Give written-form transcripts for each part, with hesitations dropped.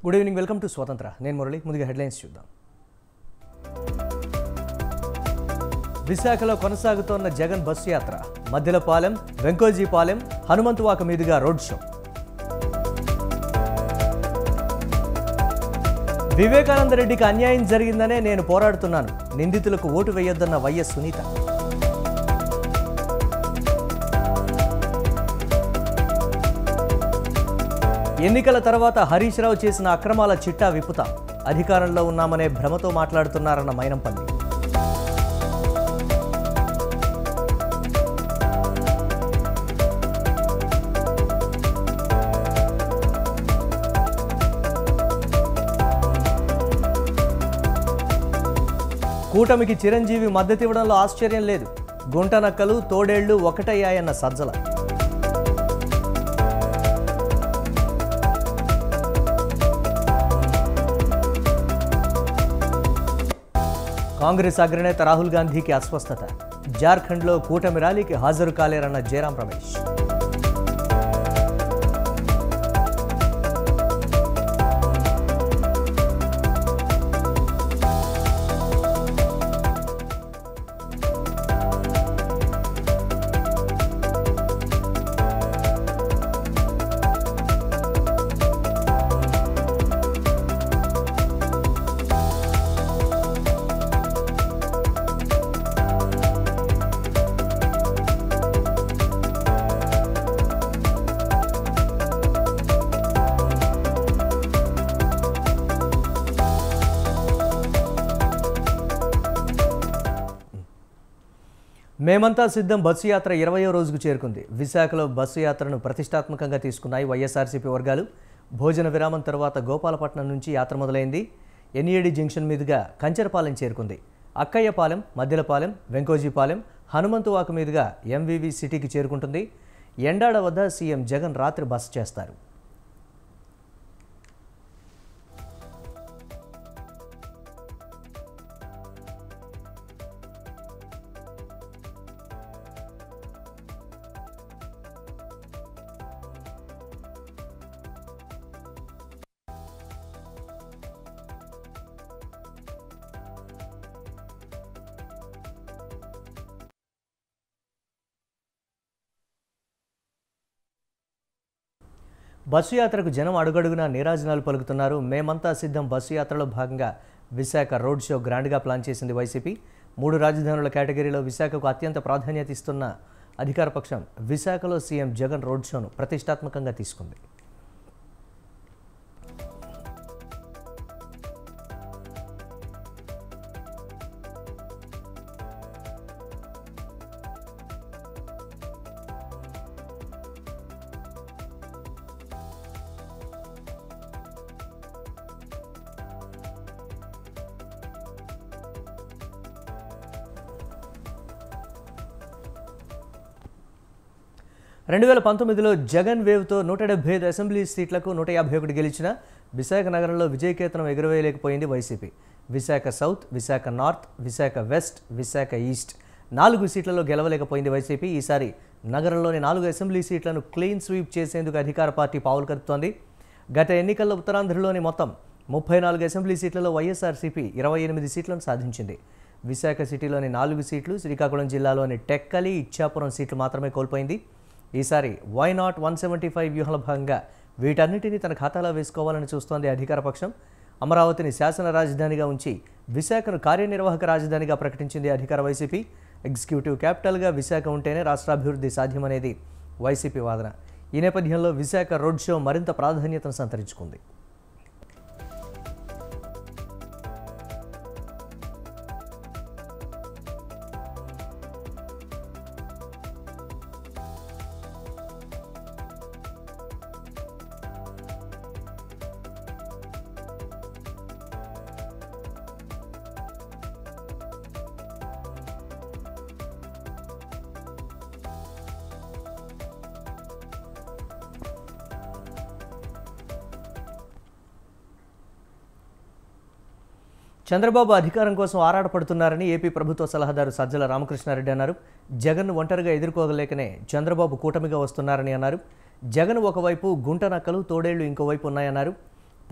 Good evening, welcome to స్వతంత్ర. నేను మురళి. ముందుగా హెడ్లైన్స్ చూద్దాం. విశాఖలో కొనసాగుతోన్న జగన్ బస్సు యాత్ర. మధ్యలపాలెం, వెంకోజీపాలెం, హనుమంతువాక మీదుగా రోడ్ షో. వివేకానంద రెడ్డికి అన్యాయం జరిగిందనే నేను పోరాడుతున్నాను. నిందితులకు ఓటు వేయొద్దన్న వైఎస్ సునీత. ఎన్నికల తర్వాత హరీష్ రావు చేసిన అక్రమాల చిట్టా విప్పుతాం. అధికారంలో ఉన్నామనే భ్రమతో మాట్లాడుతున్నారన్న మైనంపల్లి. కూటమికి చిరంజీవి మద్దతివ్వడంలో ఆశ్చర్యం లేదు. గుంటనక్కలు, తోడేళ్లు ఒకటయ్యాయన్న సజ్జల. కాంగ్రెస్ అగ్రనేత రాహుల్ గాంధీకి అస్వస్థత. జార్ఖండ్లో కూటమి ర్యాలీకి హాజరు కాలేరన్న జయరాం రమేష్. మేమంతా సిద్ధం బస్సు యాత్ర 20వ రోజుకు చేరుకుంది. విశాఖలో బస్సు యాత్రను ప్రతిష్టాత్మకంగా తీసుకున్నాయి వైఎస్ఆర్సీపీ వర్గాలు. భోజన విరామం తర్వాత గోపాలపట్నం నుంచి యాత్ర మొదలైంది. ఎన్ఏడి జంక్షన్ మీదుగా కంచరపాలెం చేరుకుంది. అక్కయ్యపాలెం, మధ్యలపాలెం, వెంకోజీపాలెం, హనుమంతువాక మీదుగా ఎంవివి సిటీకి చేరుకుంటుంది. ఎండాడ వద్ద సీఎం జగన్ రాత్రి బస చేస్తారు. బస్సు యాత్రకు జనం అడుగడుగునా నీరాజనాలు పలుకుతున్నారు. మేమంతా సిద్ధం బస్సు యాత్రలో భాగంగా విశాఖ రోడ్ షో గ్రాండ్గా ప్లాన్ చేసింది వైసీపీ. 3 రాజధానుల కేటగిరీలో విశాఖకు అత్యంత ప్రాధాన్యత ఇస్తున్న అధికార పక్షం విశాఖలో సీఎం జగన్ రోడ్ షోను ప్రతిష్టాత్మకంగా తీసుకుంది. రెండు 2019లో జగన్ వేవ్తో 175 అసెంబ్లీ సీట్లకు 151 గెలిచిన విశాఖ నగరంలో విజయకేతనం ఎగురవేయలేకపోయింది YCP. Visakha south, Visakha north, Visakha west, Visakha east 4 సీట్లలో గెలవలేకపోయింది వైసీపీ. ఈసారి నగరంలోని 4 అసెంబ్లీ సీట్లను క్లీన్ స్వీప్ చేసేందుకు అధికార పార్టీ పావులు కదుపుతోంది. గత ఎన్నికల్లో ఉత్తరాంధ్రలోని మొత్తం 34 అసెంబ్లీ సీట్లలో వైఎస్ఆర్సీపీ 28 సీట్లను సాధించింది. విశాఖ సిటీలోని 4 సీట్లు, శ్రీకాకుళం జిల్లాలోని టెక్కలి, ఇచ్చాపురం సీట్లు మాత్రమే కోల్పోయింది. ఈసారి వై నాట్ 175 వ్యూహంలో భాగంగా వీటన్నిటినీ తన ఖాతాలో వేసుకోవాలని చూస్తోంది అధికార పక్షం. అమరావతిని శాసన రాజధానిగా ఉంచి విశాఖను కార్యనిర్వాహక రాజధానిగా ప్రకటించింది అధికార వైసీపీ. ఎగ్జిక్యూటివ్ క్యాపిటల్గా విశాఖ ఉంటేనే రాష్ట్రాభివృద్ధి సాధ్యమనేది వైసీపీ వాదన. ఈ నేపథ్యంలో విశాఖ రోడ్ షో మరింత ప్రాధాన్యతను సంతరించుకుంది. చంద్రబాబు అధికారం కోసం ఆరాటపడుతున్నారని ఏపీ ప్రభుత్వ సలహాదారు సజ్జల రామకృష్ణారెడ్డి అన్నారు. జగన్ ఒంటరిగా ఎదుర్కోగలేకనే చంద్రబాబు కూటమిగా వస్తున్నారని అన్నారు. జగన్ ఒకవైపు, గుంటనక్కలు, తోడేళ్లు ఇంకోవైపు ఉన్నాయన్నారు.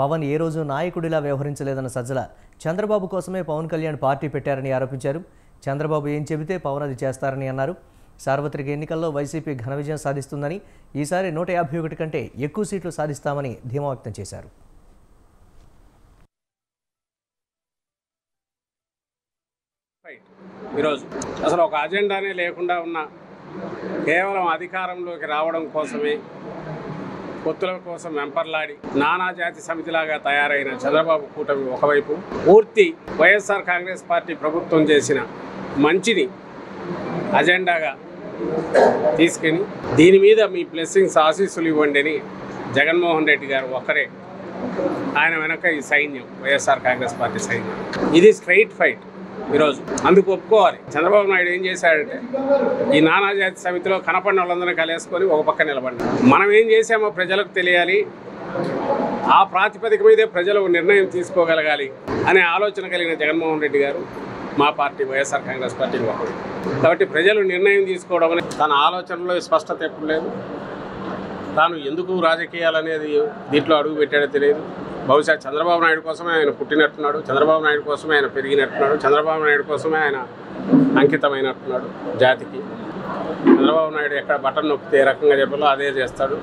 పవన్ ఏ రోజు నాయకుడిలా వ్యవహరించలేదన్న సజ్జల చంద్రబాబు కోసమే పవన్ కళ్యాణ్ పార్టీ పెట్టారని ఆరోపించారు. చంద్రబాబు ఏం చెబితే పవన్ అది చేస్తారని అన్నారు. సార్వత్రిక ఎన్నికల్లో వైసీపీ ఘన విజయం సాధిస్తుందని, ఈసారి 151 కంటే ఎక్కువ సీట్లు సాధిస్తామని ధీమా వ్యక్తం చేశారు. ఈరోజు అసలు ఒక అజెండానే లేకుండా ఉన్న కేవలం అధికారంలోకి రావడం కోసమే పొత్తుల కోసం వెంపర్లాడి నానాజాతి సమితిలాగా తయారైన చంద్రబాబు కూటమి ఒకవైపు, పూర్తి వైఎస్ఆర్ కాంగ్రెస్ పార్టీ ప్రభుత్వం చేసిన మంచిని అజెండాగా తీసుకుని దీని మీద మీ బ్లెస్సింగ్స్ ఆశీస్సులు ఇవ్వండి అని జగన్మోహన్ రెడ్డి గారు ఒకరే, ఆయన వెనక ఈ సైన్యం, వైఎస్ఆర్ కాంగ్రెస్ పార్టీ సైన్యం. ఇది స్ట్రైట్ ఫైట్ ఈరోజు. అందుకు ఒప్పుకోవాలి. చంద్రబాబు నాయుడు ఏం చేశాడంటే ఈ నానాజాతి సమితిలో కనపడిన వాళ్ళందరినీ కలిసుకొని ఒక పక్క నిలబడి మనం ఏం చేసామో ప్రజలకు తెలియాలి, ఆ ప్రాతిపదిక మీదే ప్రజలు నిర్ణయం తీసుకోగలగాలి అనే ఆలోచన కలిగిన జగన్మోహన్ రెడ్డి గారు మా పార్టీ వైఎస్ఆర్ కాంగ్రెస్ పార్టీని ఒకరు. కాబట్టి ప్రజలు నిర్ణయం తీసుకోవడం అనేది తన ఆలోచనలో స్పష్టత ఎప్పుడు లేదు. తాను ఎందుకు రాజకీయాలనేది దీంట్లో అడుగు పెట్టాడో తెలియదు. బహుశా చంద్రబాబు నాయుడు కోసమే ఆయన పుట్టినట్టున్నాడు, చంద్రబాబు నాయుడు కోసమే ఆయన పెరిగినట్టున్నాడు, చంద్రబాబు నాయుడు కోసమే ఆయన అంకితమైనట్టున్నాడు జాతికి. చంద్రబాబు నాయుడు ఎక్కడ బటన్ నొక్కితే ఏ రకంగా చెప్పాలో అదే చేస్తాడు,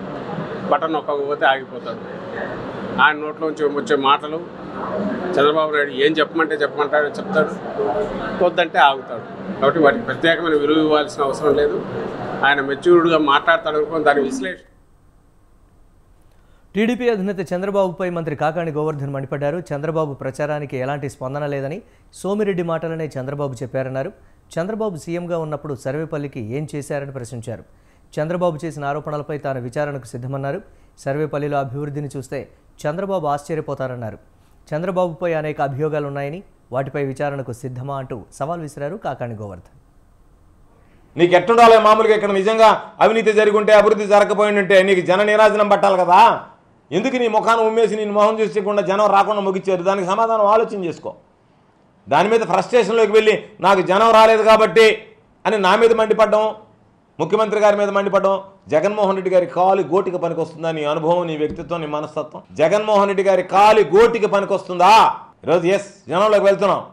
బటన్ నొక్కకపోతే ఆగిపోతాడు. ఆయన నోట్లోంచి వచ్చే మాటలు చంద్రబాబు నాయుడు ఏం చెప్పమంటాడో చెప్తాడు, వద్దంటే ఆగుతాడు. కాబట్టి వాటికి ప్రత్యేకమైన విలువ ఇవ్వాల్సిన అవసరం లేదు. ఆయన మెచ్యూర్డ్గా మాట్లాడతాడు అనుకుని దాని విశ్లేషణ. టీడీపీ అధినేత చంద్రబాబుపై మంత్రి కాకాణి గోవర్ధన్ మండిపడ్డారు. చంద్రబాబు ప్రచారానికి ఎలాంటి స్పందన లేదని, సోమిరెడ్డి మాటలనే చంద్రబాబు చెప్పారన్నారు. చంద్రబాబు సీఎంగా ఉన్నప్పుడు సర్వేపల్లికి ఏం చేశారని ప్రశ్నించారు. చంద్రబాబు చేసిన ఆరోపణలపై తాను విచారణకు సిద్ధమన్నారు. సర్వేపల్లిలో అభివృద్ధిని చూస్తే చంద్రబాబు ఆశ్చర్యపోతారన్నారు. చంద్రబాబుపై అనేక అభియోగాలు ఉన్నాయని, వాటిపై విచారణకు సిద్ధమా అంటూ సవాల్ విసిరారు కాకాణి గోవర్ధన్. నీకు ఎట్టుండాలి? మామూలుగా ఇక్కడ నిజంగా అవినీతి జరిగి ఉంటే, అభివృద్ధి జరగకపోయి ఉంటే నీకు జన నీరాజనం పట్టాలి కదా. ఎందుకు నీ ముఖాన్ని ఉమ్మేసి నేను మొహం చూసేయకుండా జనం రాకుండా ముగిచ్చారు? దానికి సమాధానం ఆలోచన చేసుకో. దాని మీద ఫ్రస్ట్రేషన్లోకి వెళ్ళి నాకు జనం రాలేదు కాబట్టి అని నా మీద మండిపడ్డం, ముఖ్యమంత్రి గారి మీద మండిపడ్డం, జగన్మోహన్ రెడ్డి గారి కాలి గోటికి పనికొస్తుందా? నీ అనుభవం, నీ వ్యక్తిత్వం, నీ మనస్తత్వం జగన్మోహన్ రెడ్డి గారి కాలి గోటికి పనికొస్తుందా? ఈరోజు జనంలోకి వెళ్తున్నాం.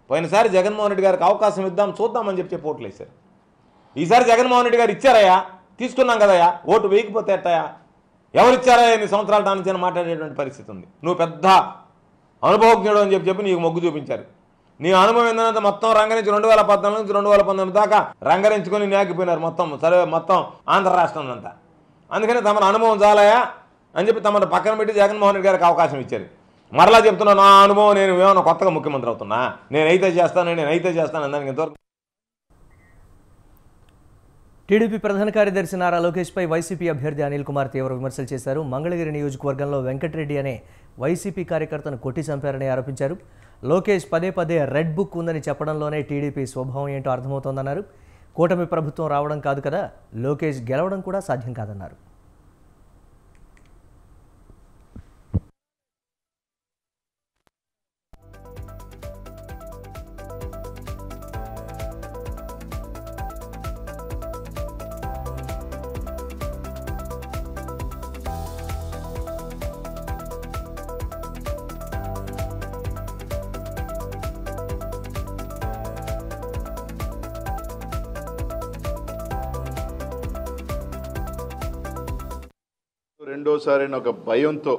పోయినసారి జగన్మోహన్ రెడ్డి గారికి అవకాశం ఇద్దాం చూద్దామని చెప్పి ఓట్లు వేశారు. ఈసారి జగన్మోహన్ రెడ్డి గారు ఇచ్చారయ్యా, తీసుకున్నాం కదయ్యా, ఓటు వేయకపోతే ఎట్టయా? ఎవరు ఇచ్చారయ్యా? ఎన్ని సంవత్సరాల దాని మాట్లాడేటువంటి పరిస్థితి ఉంది. నువ్వు పెద్ద అనుభవజ్ఞుడు అని చెప్పి నీకు మొగ్గు చూపించారు. నీ అనుభవం ఏంటంటే మొత్తం రంగరించి 2014 నుంచి 2019 దాకా రంగరించుకొని నేగిపోయినారు మొత్తం ఆంధ్ర రాష్ట్రం అంతా. అందుకని తమ అనుభవం చాలయా అని చెప్పి తమను పక్కన పెట్టి జగన్మోహన్ రెడ్డి గారికి అవకాశం ఇచ్చారు. మరలా చెప్తున్నా, నా అనుభవం, నేను ఏమన్నా కొత్తగా ముఖ్యమంత్రి అవుతున్నా, నేనైతే చేస్తాను దానికి ఇంతవరకు. టీడీపీ ప్రధాన కార్యదర్శి నారా లోకేష్పై వైసీపీ అభ్యర్థి అనిల్ కుమార్ తీవ్ర విమర్శలు చేశారు. మంగళగిరి నియోజకవర్గంలో వెంకటరెడ్డి అనే వైసీపీ కార్యకర్తను కొట్టి చంపారని ఆరోపించారు. లోకేష్ పదే రెడ్ బుక్ ఉందని చెప్పడంలోనే టీడీపీ స్వభావం ఏంటో అర్థమవుతోందన్నారు. కూటమి ప్రభుత్వం రావడం కాదు కదా, లోకేష్ గెలవడం కూడా సాధ్యం కాదన్నారు. రెండోసారి ఒక భయంతో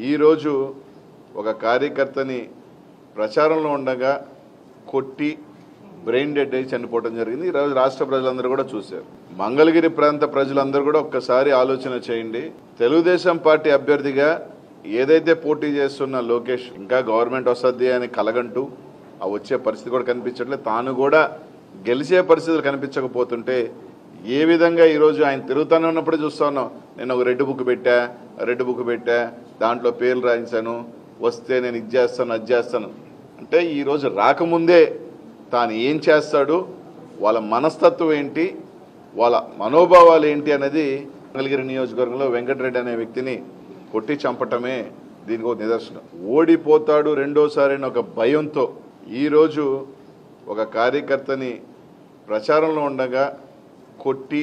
ఈరోజు ఒక కార్యకర్తని ప్రచారంలో ఉండగా కొట్టి బ్రెయిన్ డెడ్ అయి చనిపోవడం జరిగింది. ఈరోజు రాష్ట్ర ప్రజలందరూ కూడా చూశారు. మంగళగిరి ప్రాంత ప్రజలందరూ కూడా ఒక్కసారి ఆలోచన చేయండి. తెలుగుదేశం పార్టీ అభ్యర్థిగా ఏదైతే పోటీ చేస్తున్న లోకేష్ ఇంకా గవర్నమెంట్ వస్తుంది అని కలగంటూ ఆ వచ్చే పరిస్థితి కూడా కనిపించట్లేదు. తాను కూడా గెలిచే పరిస్థితులు కనిపించకపోతుంటే ఏ విధంగా ఈరోజు ఆయన తిరుగుతూనే ఉన్నప్పుడే చూస్తా ఉన్నాం. నేను ఒక రెడ్ బుక్ పెట్టా, దాంట్లో పేర్లు రాయించాను, వస్తే నేను ఇది చేస్తాను అది చేస్తాను అంటే ఈరోజు రాకముందే తాను ఏం చేస్తాడు, వాళ్ళ మనస్తత్వం ఏంటి, వాళ్ళ మనోభావాలు ఏంటి అనేది మంగళగిరి నియోజకవర్గంలో వెంకటరెడ్డి అనే వ్యక్తిని కొట్టి చంపటమే దీనికి ఒక నిదర్శనం. ఓడిపోతాడు రెండోసారి ఒక భయంతో ఈరోజు ఒక కార్యకర్తని ప్రచారంలో ఉండగా కొట్టి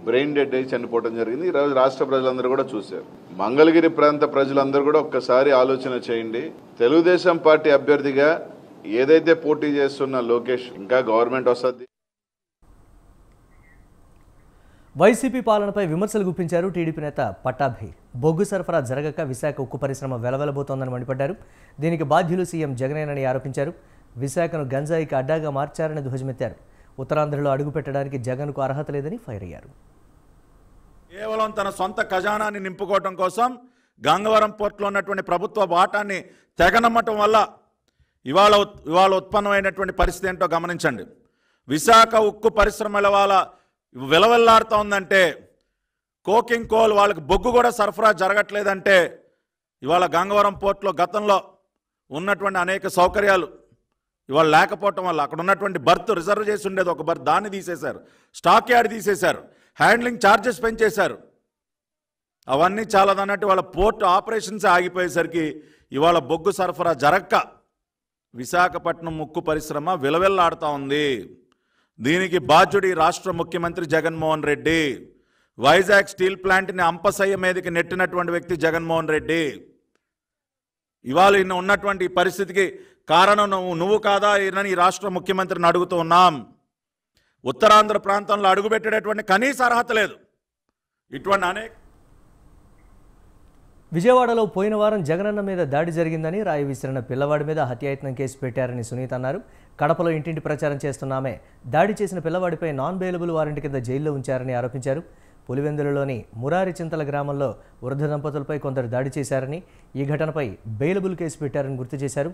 బ్రెయిన్ డెడ్ అయి చనిపోవడం జరిగింది. ఈరోజు రాష్ట్ర ప్రజలందరూ కూడా చూశారు. మంగళగిరి ప్రాంత ప్రజలందరూ కూడా ఒక్కసారి ఆలోచన చేయండి. తెలుగుదేశం పార్టీ అభ్యర్థిగా ఏదైతే పోటీ చేస్తున్న లోకేష్ ఇంకా గవర్నమెంట్ వస్తుంది. వైసీపీ పాలనపై విమర్శలు గుప్పించారు టీడీపీ నేత పట్టాభి. బొగ్గు సరఫరా జరగక విశాఖ ఉక్కు పరిశ్రమ వెలవెలబోతోందని మండిపడ్డారు. దీనికి బాధ్యులు సీఎం జగనేనని ఆరోపించారు. విశాఖను గంజాయికి అడ్డాగా మార్చారని ధ్వజమెత్తారు. ఉత్తరాంధ్రలో అడుగుపెట్టడానికి జగన్కు అర్హత లేదని ఫైర్ అయ్యారు. కేవలం తన సొంత ఖజానాన్ని నింపుకోవడం కోసం గంగవరం పోర్టులో ఉన్నటువంటి ప్రభుత్వ వాటాన్ని తెగనమ్మటం వల్ల ఇవాళ ఉత్పన్నమైనటువంటి పరిస్థితి ఏంటో గమనించండి. విశాఖ ఉక్కు పరిశ్రమల వాళ్ళ విలవెల్లాడుతూ ఉందంటే, కోకింగ్ కోల్ వాళ్ళకి బొగ్గు కూడా సరఫరా జరగట్లేదంటే, ఇవాళ గంగవరం పోర్టులో గతంలో ఉన్నటువంటి అనేక సౌకర్యాలు ఇవాళ లేకపోవటం వల్ల అక్కడ ఉన్నటువంటి బర్త్ రిజర్వ్ చేసి ఉండేది ఒక బర్త్, దాన్ని తీసేశారు. స్టాక్ యార్డ్ తీసేశారు. హ్యాండ్లింగ్ ఛార్జెస్ పెంచేశారు. అవన్నీ చాలదన్నట్టు వాళ్ళ పోర్ట్ ఆపరేషన్స్ ఆగిపోయేసరికి ఇవాళ బొగ్గు సరఫరా జరక్క విశాఖపట్నం ఉక్కు పరిశ్రమ విలవెల్లాడుతూ ఉంది. దీనికి బాధ్యుడి రాష్ట్ర ముఖ్యమంత్రి జగన్మోహన్ రెడ్డి. వైజాగ్ స్టీల్ ప్లాంట్ని అంపసయ్య మీదకి నెట్టినటువంటి వ్యక్తి జగన్మోహన్ రెడ్డి. ఇవాళ ఉన్నటువంటి పరిస్థితికి కారణం నువ్వు కాదా అని రాష్ట్ర ముఖ్యమంత్రిని అడుగుతూ ఉన్నాం. ఉత్తరాంధ్ర ప్రాంతంలో అడుగుపెట్టేటటువంటి కనీస అర్హత లేదు. ఇటువంటి అనేక విజయవాడలో పోయిన వారం జగనన్న మీద దాడి జరిగిందని, రాయి విసిరిన పిల్లవాడి మీద హత్యాయత్నం కేసు పెట్టారని సునీత అన్నారు. కడపలో ఇంటింటి ప్రచారం చేస్తున్నామే దాడి చేసిన పిల్లవాడిపై నాన్ బెయిలబుల్ వారెంట్ కింద జైల్లో ఉంచారని ఆరోపించారు. పులివెందులలోని మురారి చింతల గ్రామంలో వృద్ధ దంపతులపై కొందరు దాడి చేశారని, ఈ ఘటనపై బెయిలబుల్ కేసు పెట్టారని గుర్తు చేశారు.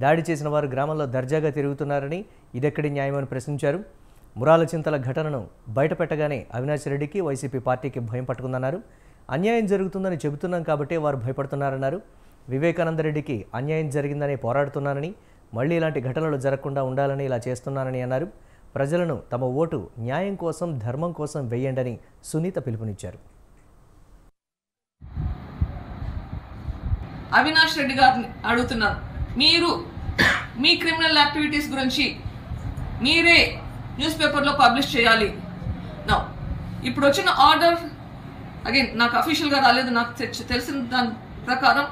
దాడి చేసిన వారు గ్రామంలో దర్జాగా తిరుగుతున్నారని, ఇదెక్కడి న్యాయమని ప్రశ్నించారు. మురాల చింతల ఘటనను బయటపెట్టగానే అవినాష్ రెడ్డికి వైసీపీ పార్టీకి భయం పట్టుకుందన్నారు. అన్యాయం జరుగుతుందని చెబుతున్నాం కాబట్టి వారు భయపడుతున్నారన్నారు. వివేకానంద రెడ్డికి అన్యాయం జరిగిందని పోరాడుతున్నానని, మళ్ళీ ఇలాంటి ఘటనలు జరగకుండా ఉండాలని ఇలా చేస్తున్నానని అన్నారు. ప్రజలను తమ ఓటు న్యాయం కోసం, ధర్మం కోసం వేయండని సునీత పిలుపునిచ్చారు. అవినాష్ రెడ్డి గారిని అడుగుతున్నాను, మీరు మీ క్రిమినల్ యాక్టివిటీస్ గురించి మీరే న్యూస్ పేపర్లో పబ్లిష్ చేయాలి. నా ఇప్పుడు వచ్చిన ఆర్డర్ అగైన్ నాకు అఫీషియల్గా రాలేదు, నాకు తెలిసిన దాని ప్రకారం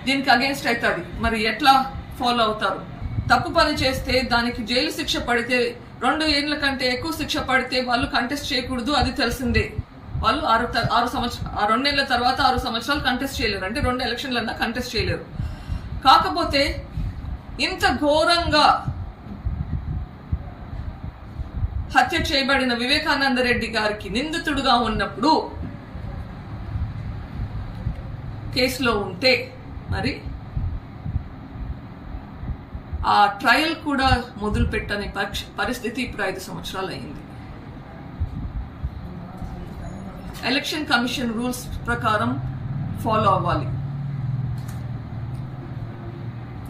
దీనికి అగేన్స్ట్ అవుతుంది. మరి ఎట్లా ఫాలో అవుతారు? తప్పు పని చేస్తే దానికి జైలు శిక్ష పడితే 2 ఏళ్ల కంటే ఎక్కువ శిక్ష పడితే వాళ్ళు కంటెస్ట్ చేయకూడదు, అది తెలిసిందే. వాళ్ళు 6 సంవత్సరాలు 2 ఏళ్ల తర్వాత 6 సంవత్సరాలు కంటెస్ట్ చేయలేరు, అంటే 2 ఎలక్షన్లన్నా కంటెస్ట్ చేయలేరు. కాకపోతే ఇంత ఘోరంగా హత్య చేయబడిన వివేకానంద రెడ్డి గారికి నిందితుడుగా ఉన్నప్పుడు కేసులో ఉంటే మరి ఆ ట్రయల్ కూడా మొదలు పెట్టని పరిస్థితి ఇప్పుడు 5 సంవత్సరాలు అయింది. ఎలక్షన్ కమిషన్ రూల్స్ ప్రకారం ఫాలో అవ్వాలి.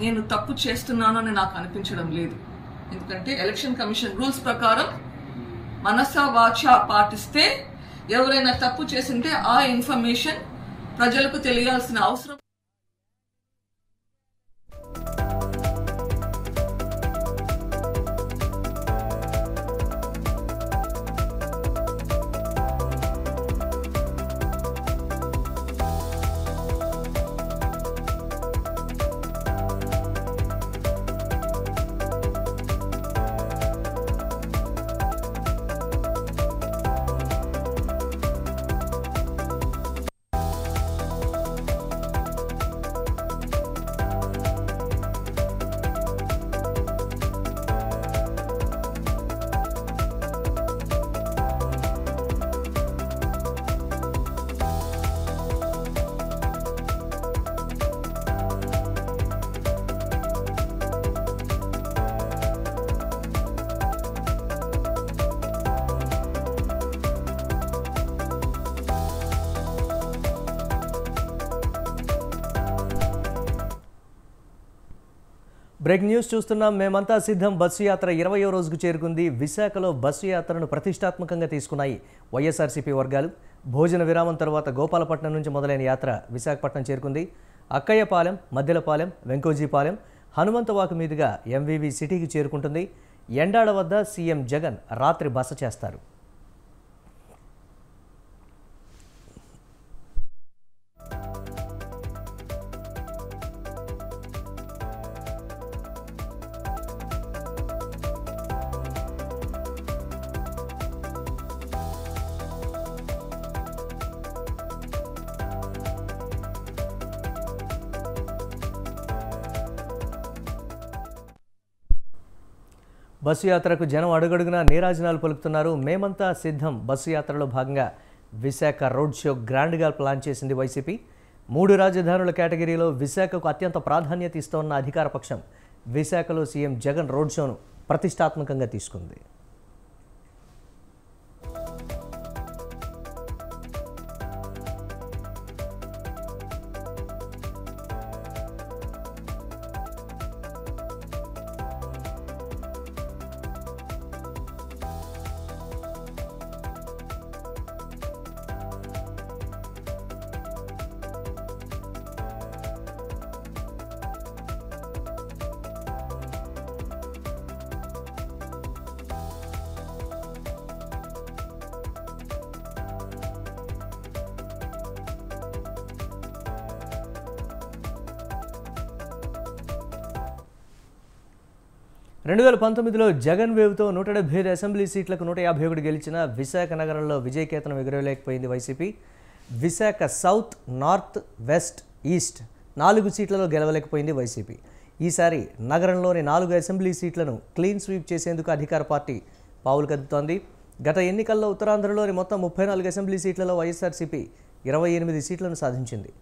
నేను తప్పు చేస్తున్నాను అని నాకు అనిపించడం లేదు, ఎందుకంటే ఎలక్షన్ కమిషన్ రూల్స్ ప్రకారం మనస వాచ పాటిస్తే ఎవరైనా తప్పు చేసింటే ఆ ఇన్ఫర్మేషన్ ప్రజలకు తెలియాల్సిన అవసరం. బ్రేక్ న్యూస్ చూస్తున్నాం. మేమంతా సిద్ధం బస్సు యాత్ర 20వ రోజుకు చేరుకుంది. విశాఖలో బస్సు యాత్రను ప్రతిష్టాత్మకంగా తీసుకున్నాయి వైఎస్ఆర్సీపీ వర్గాలు. భోజన విరామం తర్వాత గోపాలపట్నం నుంచి మొదలైన యాత్ర విశాఖపట్నం చేరుకుంది. అక్కయ్యపాలెం, మద్దెలపాలెం, వెంకోజీపాలెం, హనుమంతవాకు మీదుగా ఎంవీవీ సిటీకి చేరుకుంటుంది. ఎండాడ వద్ద సీఎం జగన్ రాత్రి బస చేస్తారు. బస్సు యాత్రకు జనం అడుగడుగునా నీరాజనాలు పలుకుతున్నారు. మేమంతా సిద్ధం బస్సు యాత్రలో భాగంగా విశాఖ రోడ్ షో గ్రాండ్గా ప్లాన్ చేసింది వైసీపీ. 3 రాజధానుల కేటగిరీలో విశాఖకు అత్యంత ప్రాధాన్యత ఇస్తోన్న అధికార పక్షం విశాఖలో సీఎం జగన్ రోడ్ షోను ప్రతిష్టాత్మకంగా తీసుకుంది. రెండు 2019లో జగన్ వేవ్తో 175 అసెంబ్లీ సీట్లకు 151 గెలిచిన విశాఖ నగరంలో విజయకేతనం ఎగురలేకపోయింది YCP. Visakha south, north, west, east 4 సీట్లలో గెలవలేకపోయింది వైసీపీ. ఈసారి నగరంలోని 4 అసెంబ్లీ సీట్లను క్లీన్ స్వీప్ చేసేందుకు అధికార పార్టీ పావులు కదుపుతోంది. గత ఎన్నికల్లో ఉత్తరాంధ్రలోని మొత్తం 34 అసెంబ్లీ సీట్లలో వైఎస్ఆర్సీపీ 28 సీట్లను సాధించింది.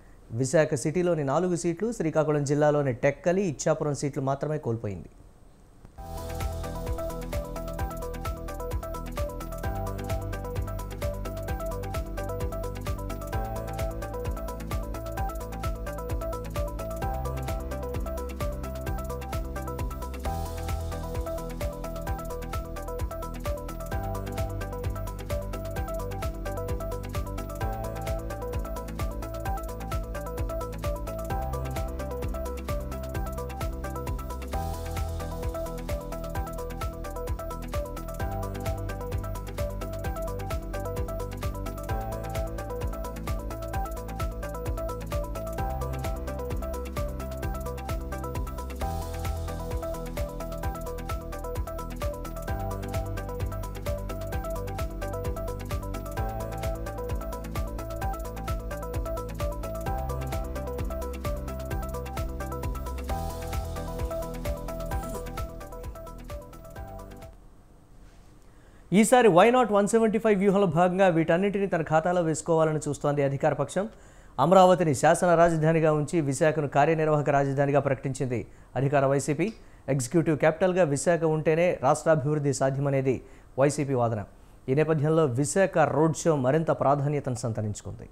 విశాఖ సిటీలోని 4 సీట్లు, శ్రీకాకుళం జిల్లాలోని టెక్కలి, ఇచ్చాపురం సీట్లు మాత్రమే కోల్పోయింది. ఈసారి వైనాట్ 175 వ్యూహంలో భాగంగా వీటన్నింటినీ తన ఖాతాలో వేసుకోవాలని చూస్తోంది అధికార పక్షం. అమరావతిని శాసన రాజధానిగా ఉంచి విశాఖను కార్యనిర్వాహక రాజధానిగా ప్రకటించింది అధికార వైసీపీ. ఎగ్జిక్యూటివ్ క్యాపిటల్గా విశాఖ ఉంటేనే రాష్ట్రాభివృద్ధి సాధ్యమనేది వైసీపీ వాదన. ఈ నేపథ్యంలో విశాఖ రోడ్ షో మరింత ప్రాధాన్యతను సంతరించుకుంది.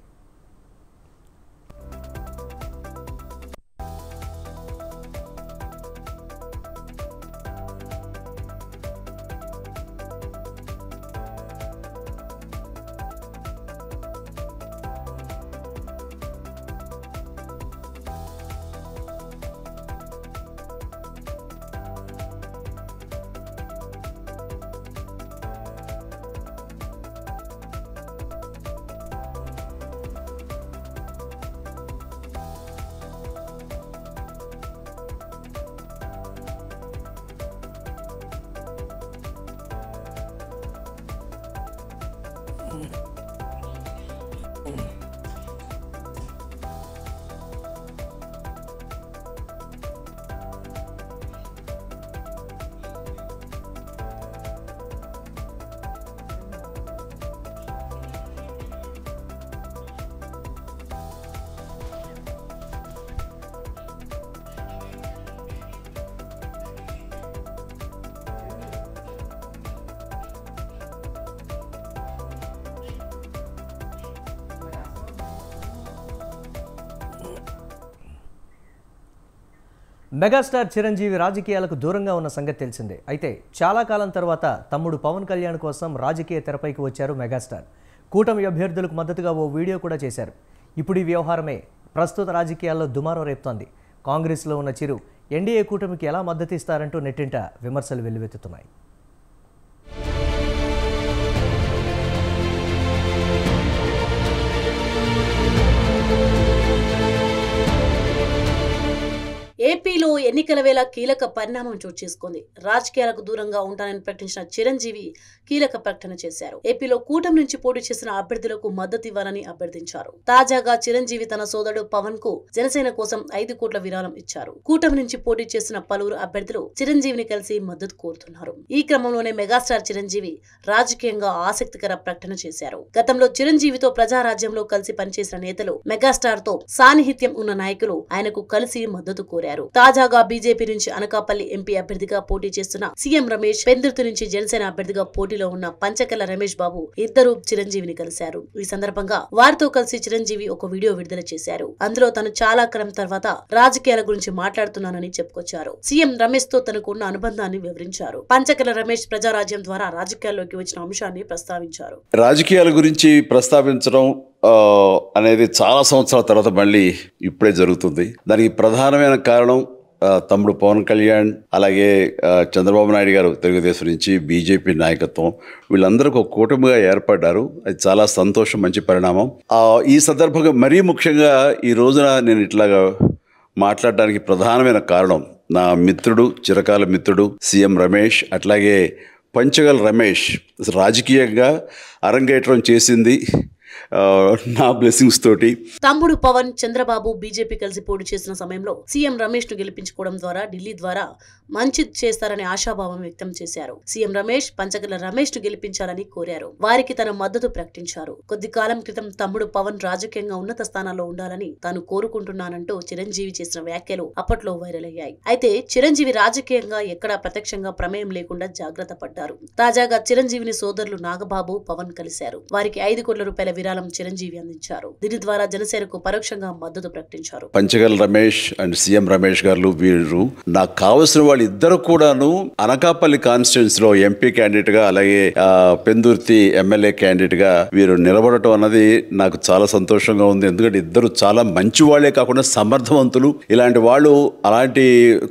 మెగాస్టార్ చిరంజీవి రాజకీయాలకు దూరంగా ఉన్న సంగతి తెలిసిందే. అయితే చాలా కాలం తర్వాత తమ్ముడు పవన్ కళ్యాణ్ కోసం రాజకీయ తెరపైకి వచ్చారు మెగాస్టార్. కూటమి అభ్యర్థులకు మద్దతుగా ఓ వీడియో కూడా చేశారు. ఇప్పుడు ఈ వ్యవహారమే ప్రస్తుత రాజకీయాల్లో దుమారం రేపుతోంది. కాంగ్రెస్లో ఉన్న చిరు ఎన్డీఏ కూటమికి ఎలా మద్దతిస్తారంటూ నెట్టింట విమర్శలు వెల్లువెత్తుతున్నాయి. ఏపీలో ఎన్నికల వేళ కీలక పరిణామం చోటు చేసుకుంది. రాజకీయాలకు దూరంగా ఉంటానని ప్రకటించిన చిరంజీవి కీలక ప్రకటన చేశారు. ఏపీలో కూటమి నుంచి పోటీ చేసిన అభ్యర్థులకు మద్దతు ఇవ్వాలని అభ్యర్థించారు. తాజాగా చిరంజీవి తన సోదరుడు పవన్ కు జనసేన కోసం 5 కోట్ల విరాళం ఇచ్చారు. కూటమి నుంచి పోటీ చేసిన పలువురు అభ్యర్థులు చిరంజీవిని కలిసి మద్దతు కోరుతున్నారు. ఈ క్రమంలోనే మెగాస్టార్ చిరంజీవి రాజకీయంగా ఆసక్తికర ప్రకటన చేశారు. గతంలో చిరంజీవితో ప్రజారాజ్యంలో కలిసి పనిచేసిన నేతలు, మెగాస్టార్ తో సాన్నిహిత్యం ఉన్న నాయకులు ఆయనకు కలిసి మద్దతు కోరారు. తాజాగా బీజేపీ నుంచి అనకాపల్లి ఎంపీ అభ్యర్థిగా పోటీ చేస్తున్న సీఎం రమేష్, పెందుర్తి నుంచి జనసేన అభ్యర్థిగా పోటీలో ఉన్న పంచకల్ల రమేష్ బాబు ఇద్దరు చిరంజీవిని కలిశారు. ఈ సందర్భంగా వారితో కలిసి చిరంజీవి ఒక వీడియో విడుదల చేశారు. అందులో తను చాలా కాలం తర్వాత రాజకీయాల గురించి మాట్లాడుతున్నానని చెప్పుకొచ్చారు. సీఎం రమేష్ తో తనకు ఉన్న అనుబంధాన్ని వివరించారు. పంచకల్ల రమేష్ ప్రజారాజ్యం ద్వారా రాజకీయాల్లోకి వచ్చిన అంశాన్ని ప్రస్తావించారు. రాజకీయాల గురించి ప్రస్తావించడం అనేది చాలా సంవత్సరాల తర్వాత మళ్ళీ ఇప్పుడే జరుగుతుంది. దానికి ప్రధానమైన కారణం తమ్ముడు పవన్ కళ్యాణ్, అలాగే చంద్రబాబు నాయుడు గారు తెలుగుదేశం నుంచి, బీజేపీ నాయకత్వం, వీళ్ళందరూ ఒక కూటమిగా ఏర్పడ్డారు. అది చాలా సంతోషం, మంచి పరిణామం. ఈ సందర్భంగా మరీ ముఖ్యంగా ఈ రోజున నేను ఇట్లాగా మాట్లాడడానికి ప్రధానమైన కారణం నా మిత్రుడు, చిరకాల మిత్రుడు సీఎం రమేష్, అట్లాగే పంచగల్ రమేష్ రాజకీయంగా అరంగేట్రం చేసింది నా బ్లెస్సింగ్స్ తోటి. తమ్ముడు పవన్, చంద్రబాబు బీజేపీ కలిసి పోటీ చేసిన సమయంలో సీఎం రమేష్ ను గెలిపించుకోవడం ద్వారా ఢిల్లీ ద్వారా మంచి చేస్తారనే ఆశాభావం వ్యక్తం చేశారు. సీఎం రమేష్ పంచకల్ల రమేష్ ను గెలిపించాలని కోరారు. వారికి తన మద్దతు ప్రకటించారు. కొద్ది కాలం క్రితం తమ్ముడు పవన్ రాజకీయంగా ఉన్నత స్థానాల్లో ఉండాలని తాను కోరుకుంటున్నానంటూ చిరంజీవి చేసిన వ్యాఖ్యలు అప్పట్లో వైరల్ అయ్యాయి. అయితే చిరంజీవి రాజకీయంగా ఎక్కడా ప్రత్యక్షంగా ప్రమేయం లేకుండా జాగ్రత్త పడ్డారు. తాజాగా చిరంజీవిని సోదరులు నాగబాబు, పవన్ కలిశారు. వారికి 5 కోట్ల రూపాయల విరాళం చిరంజీవి అందించారు. దీని ద్వారా జనసేనకు పరోక్షంగా మద్దతు ప్రకటించారు. పంచగల్ రమేష్ అండ్ సీఎం రమేష్ గారు వీరు నాకు కావలసిన వాళ్ళు ఇద్దరు కూడాను అనకాపల్లి కాన్స్టిట్యున్సీ లో ఎంపీ క్యాండిడేట్ గా, అలాగే పెందుర్తి ఎమ్మెల్యే క్యాండిడేట్ గా వీరు నిలబడటం అన్నది నాకు చాలా సంతోషంగా ఉంది. ఎందుకంటే ఇద్దరు చాలా మంచి వాళ్లే కాకుండా సమర్థవంతులు. ఇలాంటి వాళ్ళు అలాంటి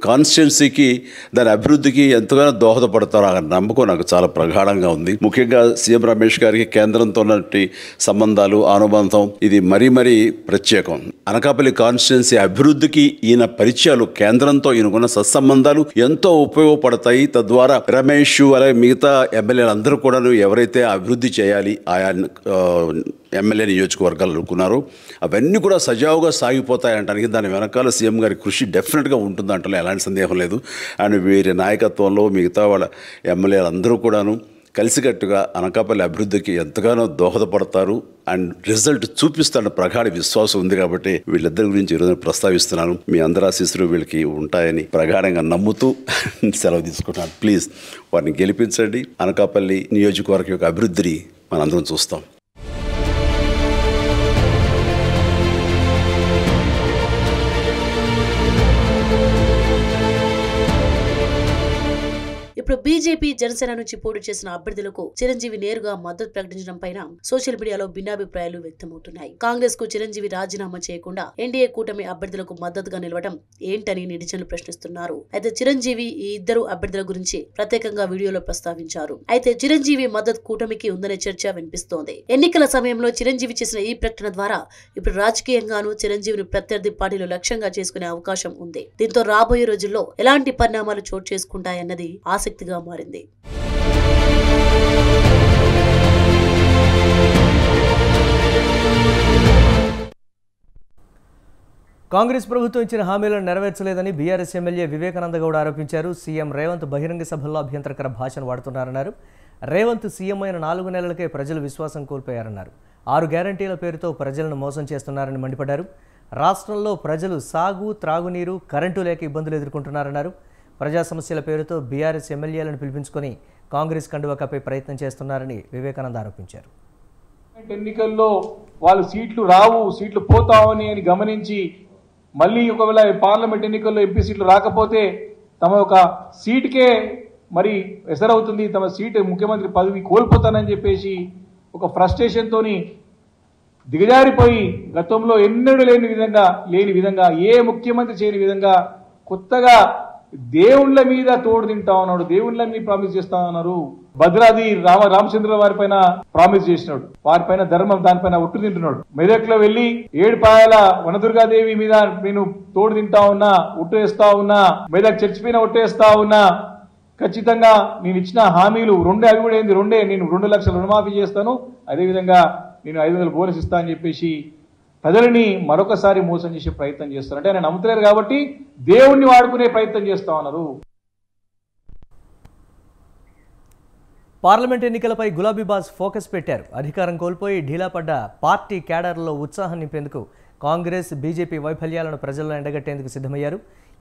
కాన్స్టిట్యున్సీకి, దాని అభివృద్ధికి ఎంతగానో దోహదపడతారు అనే నమ్మకం నాకు చాలా ప్రగాఢంగా ఉంది. ముఖ్యంగా సీఎం రమేష్ గారికి కేంద్రంతో ఉన్నటువంటి సంబంధాలు, అనుబంధం ఇది మరీ మరీ ప్రత్యేకం. అనకాపల్లి కాన్స్టిట్యున్సీ అభివృద్ధికి ఈయన పరిచయాలు, కేంద్రంతో ఈయనకున్న సత్సంబంధాలు ఎంతో ఉపయోగపడతాయి. తద్వారా రమేష్ అలాగే మిగతా ఎమ్మెల్యేలు అందరూ కూడా ఎవరైతే అభివృద్ధి చేయాలి ఆయా ఎమ్మెల్యే నియోజకవర్గాలు అనుకున్నారో అవన్నీ కూడా సజావుగా సాగిపోతాయంటానికి దాని వెనకాల సీఎం గారి కృషి డెఫినెట్గా ఉంటుందంటే ఎలాంటి సందేహం లేదు. అండ్ వీరి నాయకత్వంలో మిగతా వాళ్ళ ఎమ్మెల్యేలు అందరూ కూడాను కలిసికట్టుగా అనకాపల్లి అభివృద్ధికి ఎంతగానో దోహదపడతారు అండ్ రిజల్ట్ చూపిస్తారన్న ప్రగాఢ విశ్వాసం ఉంది. కాబట్టి వీళ్ళిద్దరి గురించి ఈరోజు ప్రస్తావిస్తున్నాను. మీ అందరి ఆశీస్సులు వీళ్ళకి ఉంటాయని ప్రగాఢంగా నమ్ముతూ సెలవు తీసుకుంటున్నాను. ప్లీజ్ వారిని గెలిపించండి. అనకాపల్లి నియోజకవర్గం యొక్క అభివృద్ధిని మనందరం చూస్తాం. ఇప్పుడు బీజేపీ, జనసేన నుంచి పోటీ చేసిన అభ్యర్థులకు చిరంజీవి నేరుగా మద్దతు ప్రకటించడం పైన సోషల్ మీడియాలో భిన్నాభిప్రాయాలు వ్యక్తమవుతున్నాయి. కాంగ్రెస్ కు చిరంజీవి రాజీనామా చేయకుండా ఎన్డీఏ కూటమి అభ్యర్థులకు మద్దతుగా నిలవడం ఏంటని నెటిజన్లు ప్రశ్నిస్తున్నారు. అయితే చిరంజీవి ఈ ఇద్దరు అభ్యర్థుల గురించి ప్రత్యేకంగా వీడియోలో ప్రస్తావించారు. అయితే చిరంజీవి మద్దతు కూటమికి ఉందనే చర్చ వినిపిస్తోంది. ఎన్నికల సమయంలో చిరంజీవి చేసిన ఈ ప్రకటన ద్వారా ఇప్పుడు రాజకీయంగానూ చిరంజీవిని ప్రత్యర్థి పార్టీలు లక్ష్యంగా చేసుకునే అవకాశం ఉంది. దీంతో రాబోయే రోజుల్లో ఎలాంటి పరిణామాలు చోటు చేసుకుంటాయన్నది ఆసక్తిగా మారింది. కాంగ్రెస్ ప్రభుత్వం ఇచ్చిన హామీలను నెరవేర్చలేదని బీఆర్ఎస్ ఎమ్మెల్యే వివేకానంద గౌడ్ ఆరోపించారు. సీఎం రేవంత్ బహిరంగ సభల్లో అభ్యంతరకర భాషను వాడుతున్నారన్నారు. రేవంత్ సీఎం అయిన 4 నెలలకే ప్రజలు విశ్వాసం కోల్పోయారన్నారు. 6 గ్యారంటీల పేరుతో ప్రజలను మోసం చేస్తున్నారని మండిపడ్డారు. రాష్ట్రంలో ప్రజలు సాగు, త్రాగునీరు, కరెంటు లేక ఇబ్బందులు ఎదుర్కొంటున్నారన్నారు. ప్రజా సమస్యల పేరుతో బీఆర్ఎస్ ఎమ్మెల్యేలను పిలిపించుకొని కాంగ్రెస్ కండువా కప్పే ప్రయత్నం చేస్తున్నారని వివేకానంద ఆరోపించారు. ఎన్నికల్లో వాళ్ళు సీట్లు రావు, సీట్లు పోతామని గమనించి మళ్ళీ ఒకవేళ పార్లమెంట్ ఎన్నికల్లో ఎంపీ సీట్లు రాకపోతే తమ ఒక సీటుకే మరి ఎసరవుతుంది, తమ సీటు ముఖ్యమంత్రి పదవి కోల్పోతానని చెప్పేసి ఒక ఫ్రస్ట్రేషన్ తోని దిగజారిపోయి గతంలో ఎన్నడూ లేని విధంగా ఏ ముఖ్యమంత్రి చేయని విధంగా కొత్తగా దేవుళ్ళ మీద తోడు తింటా ఉన్నాడు, దేవుళ్ళని ప్రామిస్ చేస్తా ఉన్నారు. భద్రాది రామచంద్ర వారి పైన ప్రామిస్ చేసినాడు, వారిపైన ధర్మం దానిపైన ఒట్టు తింటున్నాడు. మెదక్ లో వెళ్లి ఏడుపాయల వనదుర్గాదేవి మీద నేను తోడు తింటా ఉన్నా, ఒట్టు వేస్తా ఉన్నా, మెదక్ చర్చి పైన ఒట్టు వేస్తా ఉన్నా, ఖచ్చితంగా నేను ఇచ్చిన హామీలు రెండే, అవి కూడా ఏంది రెండే, నేను 2 లక్షల రుణమాఫీ చేస్తాను, అదేవిధంగా నేను 500 బోనస్ ఇస్తా అని చెప్పేసి ప్రజలని మరొకసారి మోసం చేసే ప్రయత్నం చేస్తారు. అంటే ఆయన నమ్ముతలేరు కాబట్టి దేవుణ్ణి వాడుకునే ప్రయత్నం చేస్తా ఉన్నారు. పార్లమెంట్ ఎన్నికలపై గులాబీ బాస్ ఫోకస్ పెట్టారు. అధికారం కోల్పోయి ఢీలా పడ్డ పార్టీ క్యాడర్లో ఉత్సాహం నింపేందుకు కాంగ్రెస్, బీజేపీ వైఫల్యాలను ప్రజల్లో ఎండగట్టేందుకు సిద్ధమయ్యారు.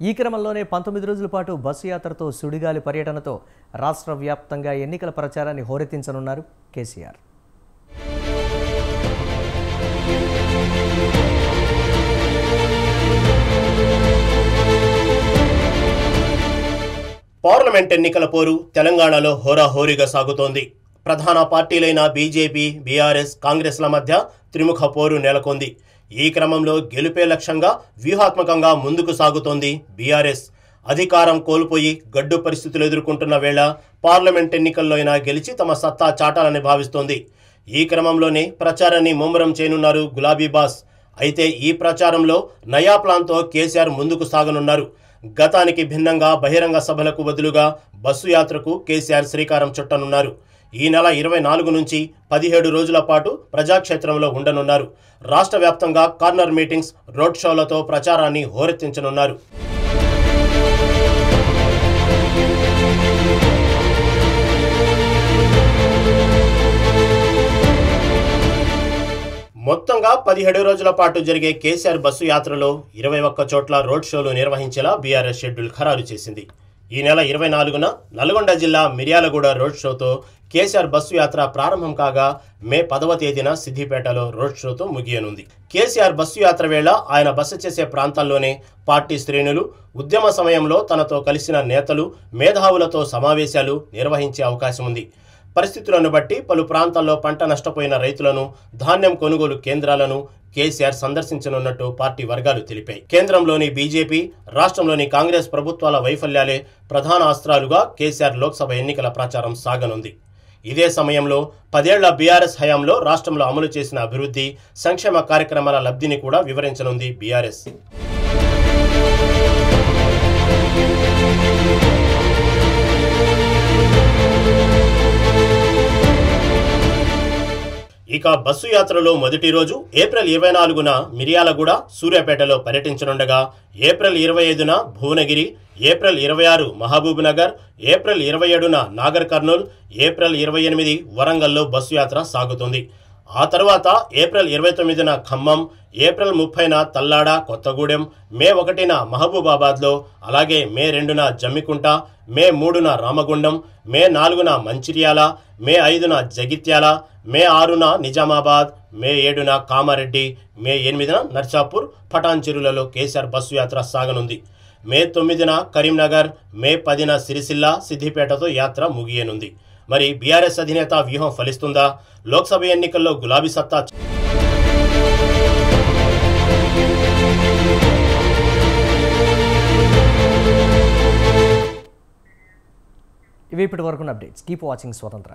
ఈ క్రమంలోనే 19 రోజుల పాటు బస్సు యాత్రతో సుడిగాలి పర్యటనతో రాష్ట్ర వ్యాప్తంగా ఎన్నికల ప్రచారాన్ని హోరెత్తించనున్నారు కేసీఆర్. పార్లమెంట్ ఎన్నికల పోరు తెలంగాణలో హోరాహోరీగా సాగుతోంది. ప్రధాన పార్టీలైన బీజేపీ, బీఆర్ఎస్, కాంగ్రెస్ల మధ్య త్రిముఖ పోరు నెలకొంది. ఈ క్రమంలో గెలుపే లక్ష్యంగా వ్యూహాత్మకంగా ముందుకు సాగుతోంది బీఆర్ఎస్. అధికారం కోల్పోయి గడ్డు పరిస్థితులు ఎదుర్కొంటున్న వేళ పార్లమెంట్ ఎన్నికల్లో అయినా గెలిచి తమ సత్తా చాటాలని భావిస్తోంది. ఈ క్రమంలోనే ప్రచారాన్ని ముమ్మరం చేయనున్నారు గులాబీ బాస్. అయితే ఈ ప్రచారంలో నయా ప్లాన్తో కేసీఆర్ ముందుకు సాగనున్నారు. గతానికి భిన్నంగా బహిరంగ సభలకు బదులుగా బస్సు యాత్రకు కేసీఆర్ శ్రీకారం చుట్టనున్నారు. ఈ నెల 24 నుంచి 17 రోజుల పాటు ప్రజాక్షేత్రంలో ఉండనున్నారు. రాష్ట్ర వ్యాప్తంగా కార్నర్ మీటింగ్స్, రోడ్ షోలతో ప్రచారాన్ని హోరెత్తించనున్నారు. మొత్తంగా 17 రోజుల పాటు జరిగే కేసీఆర్ బస్సు యాత్రలో 21 చోట్ల రోడ్ షోలు నిర్వహించేలా బీఆర్ఎస్ షెడ్యూల్ ఖరారు చేసింది. ఈ నెల 24న నల్గొండ జిల్లా మిర్యాలగూడ రోడ్ షోతో కేసీఆర్ బస్సు యాత్ర ప్రారంభం కాగా మే 10వ తేదీన సిద్దిపేటలో రోడ్ షోతో ముగియనుంది. కేసీఆర్ బస్సు యాత్ర వేళ ఆయన బస చేసే ప్రాంతాల్లోనే పార్టీ శ్రేణులు, ఉద్యమ సమయంలో తనతో కలిసిన నేతలు, మేధావులతో సమావేశాలు నిర్వహించే అవకాశం ఉంది. పరిస్థితులను బట్టి పలు ప్రాంతాల్లో పంట నష్టపోయిన రైతులను, ధాన్యం కొనుగోలు కేంద్రాలను కేసీఆర్ సందర్శించనున్నట్టు పార్టీ వర్గాలు తెలిపాయి. కేంద్రంలోని బీజేపీ, రాష్ట్రంలోని కాంగ్రెస్ ప్రభుత్వాల వైఫల్యాలే ప్రధాన అస్త్రాలుగా కేసీఆర్ లోక్సభ ఎన్నికల ప్రచారం సాగనుంది. ఇదే సమయంలో 10 ఏళ్ల బీఆర్ఎస్ హయాంలో రాష్ట్రంలో అమలు చేసిన అభివృద్ధి, సంక్షేమ కార్యక్రమాల లబ్ధిని కూడా వివరించనుంది బీఆర్ఎస్. ఇక బస్సు యాత్రలో మొదటి రోజు ఏప్రిల్ 24న మిర్యాలగూడ, సూర్యాపేటలో పర్యటించనుండగా ఏప్రిల్ 25న Bhuvanagiri, April 26 Mahabubnagar, April 27న నాగర్ కర్నూల్, ఏప్రిల్ 28 వరంగల్లో బస్సు యాత్ర సాగుతుంది. ఆ తర్వాత ఏప్రిల్ 29న ఖమ్మం, ఏప్రిల్ 30న తల్లాడ, కొత్తగూడెం, మే 1న మహబూబాబాద్లో, అలాగే మే 2న జమ్మికుంట, మే 3న రామగుండం, మే 4న మంచిర్యాల, మే 5న జగిత్యాల, మే 6న నిజామాబాద్, మే 7న కామారెడ్డి, మే 8న నర్సాపూర్, పటాన్చెరులలో కేసీఆర్ బస్సు యాత్ర సాగనుంది. మే 9న కరీంనగర్, మే 10న సిరిసిల్ల, సిద్దిపేటతో యాత్ర ముగియనుంది. మరి బీఆర్ఎస్ అధినేత వ్యూహం ఫలిస్తుందా? లోక్సభ ఎన్నికల్లో గులాబీ సత్తా ఇవి ఇప్పటి వరకు అప్డేట్స్. కీప్ వాచింగ్ స్వతంత్ర.